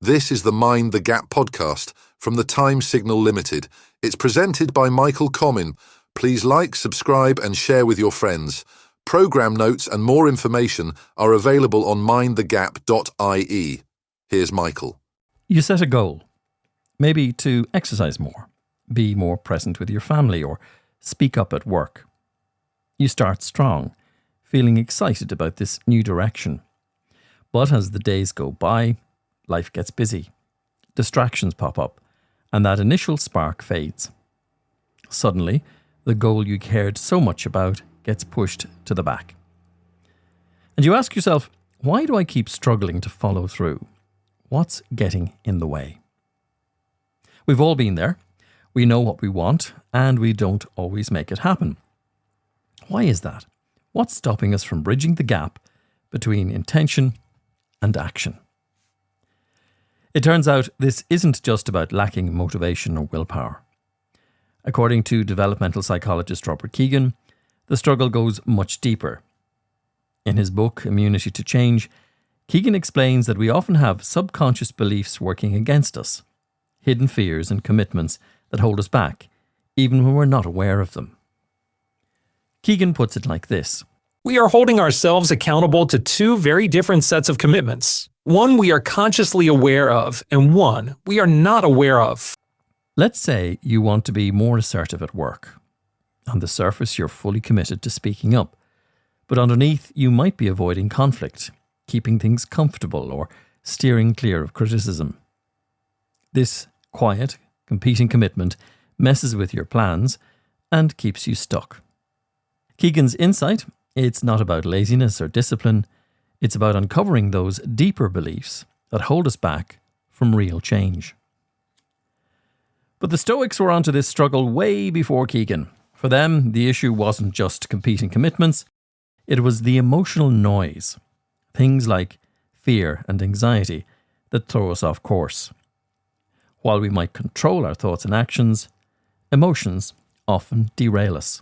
This is the Mind the Gap podcast from the Time Signal Limited. It's presented by Michael Comyn. Please like, subscribe and share with your friends. Programme notes and more information are available on mindthegap.ie. Here's Michael. You set a goal, maybe to exercise more, be more present with your family, or speak up at work. You start strong, feeling excited about this new direction. But as the days go by, life gets busy, distractions pop up, and that initial spark fades. Suddenly, the goal you cared so much about gets pushed to the back. And you ask yourself, why do I keep struggling to follow through? What's getting in the way? We've all been there. We know what we want, and we don't always make it happen. Why is that? What's stopping us from bridging the gap between intention and action? It turns out this isn't just about lacking motivation or willpower. According to developmental psychologist Robert Keegan, the struggle goes much deeper. In his book, Immunity to Change, Keegan explains that we often have subconscious beliefs working against us, hidden fears and commitments that hold us back, even when we're not aware of them. Keegan puts it like this. We are holding ourselves accountable to two very different sets of commitments. One we are consciously aware of, and one we are not aware of. Let's say you want to be more assertive at work. On the surface, you're fully committed to speaking up, but underneath, you might be avoiding conflict, keeping things comfortable, or steering clear of criticism. This quiet, competing commitment messes with your plans and keeps you stuck. Keegan's insight: it's not about laziness or discipline. It's about uncovering those deeper beliefs that hold us back from real change. But the Stoics were onto this struggle way before Keegan. For them, the issue wasn't just competing commitments. It was the emotional noise, things like fear and anxiety, that throw us off course. While we might control our thoughts and actions, emotions often derail us.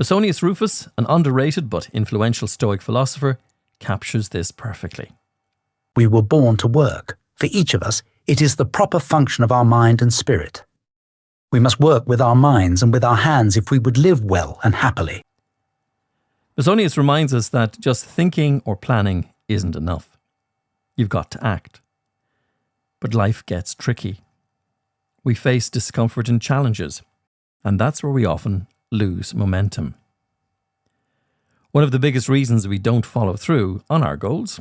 Musonius Rufus, an underrated but influential Stoic philosopher, captures this perfectly. We were born to work. For each of us, it is the proper function of our mind and spirit. We must work with our minds and with our hands if we would live well and happily. Musonius reminds us that just thinking or planning isn't enough. You've got to act. But life gets tricky. We face discomfort and challenges, and that's where we often lose momentum. One of the biggest reasons we don't follow through on our goals: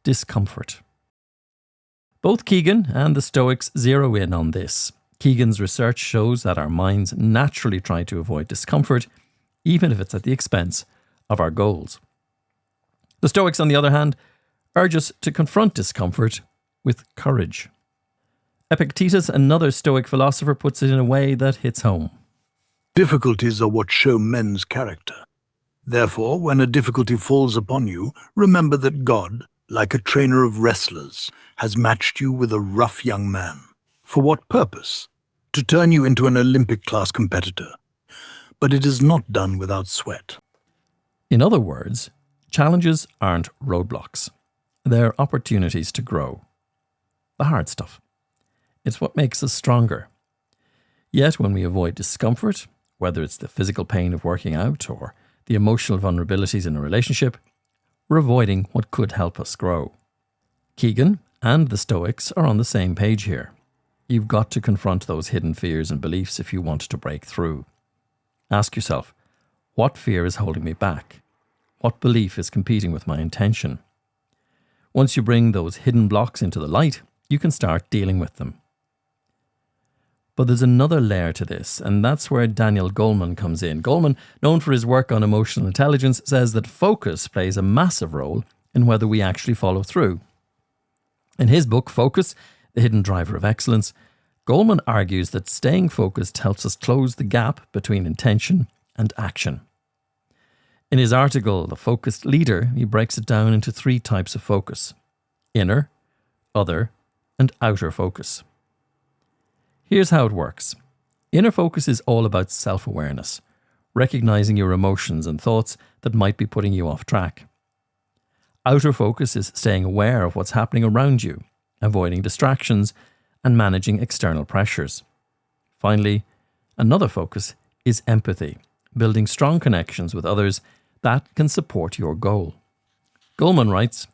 discomfort. Both Keegan and the Stoics zero in on this. Keegan's research shows that our minds naturally try to avoid discomfort, even if it's at the expense of our goals. The Stoics, on the other hand, urge us to confront discomfort with courage. Epictetus, another Stoic philosopher, puts it in a way that hits home. Difficulties are what show men's character. Therefore, when a difficulty falls upon you, remember that God, like a trainer of wrestlers, has matched you with a rough young man. For what purpose? To turn you into an Olympic-class competitor. But it is not done without sweat. In other words, challenges aren't roadblocks. They're opportunities to grow. The hard stuff. It's what makes us stronger. Yet when we avoid discomfort, whether it's the physical pain of working out or the emotional vulnerabilities in a relationship, we're avoiding what could help us grow. Keegan and the Stoics are on the same page here. You've got to confront those hidden fears and beliefs if you want to break through. Ask yourself, what fear is holding me back? What belief is competing with my intention? Once you bring those hidden blocks into the light, you can start dealing with them. But there's another layer to this, and that's where Daniel Goleman comes in. Goleman, known for his work on emotional intelligence, says that focus plays a massive role in whether we actually follow through. In his book, Focus, The Hidden Driver of Excellence, Goleman argues that staying focused helps us close the gap between intention and action. In his article, The Focused Leader, he breaks it down into 3 types of focus: inner, other, and outer focus. Here's how it works. Inner focus is all about self-awareness, recognizing your emotions and thoughts that might be putting you off track. Outer focus is staying aware of what's happening around you, avoiding distractions, and managing external pressures. Finally, another focus is empathy, building strong connections with others that can support your goal. Goleman writes,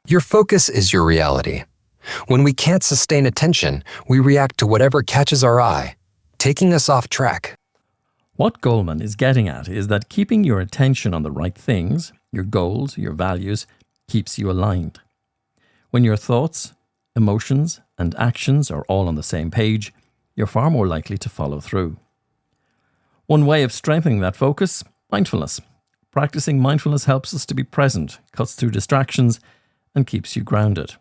Your focus is your reality. When we can't sustain attention, we react to whatever catches our eye, taking us off track. What Goleman is getting at is that keeping your attention on the right things, your goals, your values, keeps you aligned. When your thoughts, emotions, and actions are all on the same page, you're far more likely to follow through. One way of strengthening that focus, mindfulness. Practicing mindfulness helps us to be present, cuts through distractions, and keeps you grounded.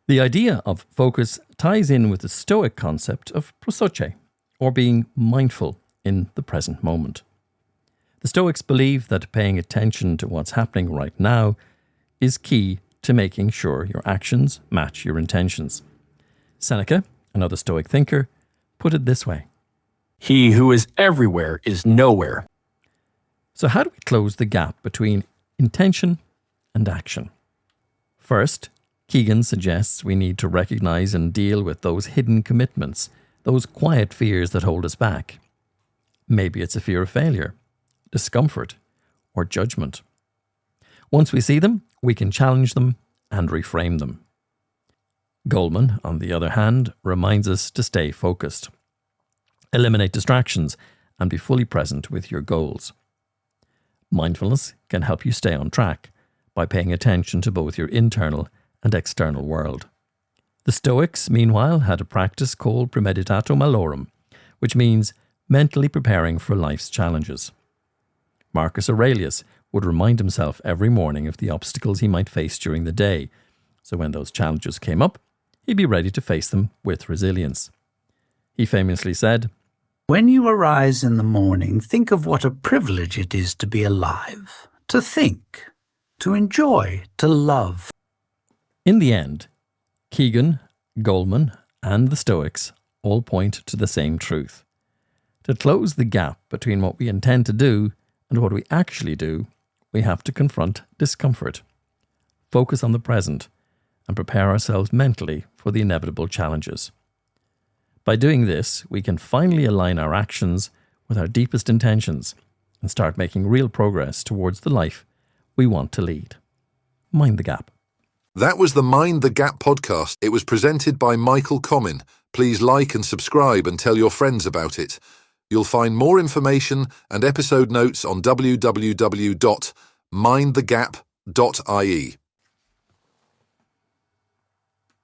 The idea of focus ties in with the Stoic concept of prosoche, or being mindful in the present moment. The Stoics believe that paying attention to what's happening right now is key to making sure your actions match your intentions. Seneca, another Stoic thinker, put it this way: He who is everywhere is nowhere. So how do we close the gap between intention and action? First, Keegan suggests we need to recognize and deal with those hidden commitments, those quiet fears that hold us back. Maybe it's a fear of failure, discomfort, or judgment. Once we see them, we can challenge them and reframe them. Goleman, on the other hand, reminds us to stay focused. Eliminate distractions and be fully present with your goals. Mindfulness can help you stay on track by paying attention to both your internal and external world. The Stoics, meanwhile, had a practice called premeditatio malorum, which means mentally preparing for life's challenges. Marcus Aurelius would remind himself every morning of the obstacles he might face during the day, so when those challenges came up, he'd be ready to face them with resilience. He famously said, When you arise in the morning, think of what a privilege it is to be alive, to think, to enjoy, to love. In the end, Keegan, Goleman, and the Stoics all point to the same truth. To close the gap between what we intend to do and what we actually do, we have to confront discomfort, focus on the present, and prepare ourselves mentally for the inevitable challenges. By doing this, we can finally align our actions with our deepest intentions and start making real progress towards the life we want to lead. Mind the gap. That was the Mind the Gap podcast. It was presented by Michael Comyn. Please like and subscribe and tell your friends about it. You'll find more information and episode notes on www.mindthegap.ie.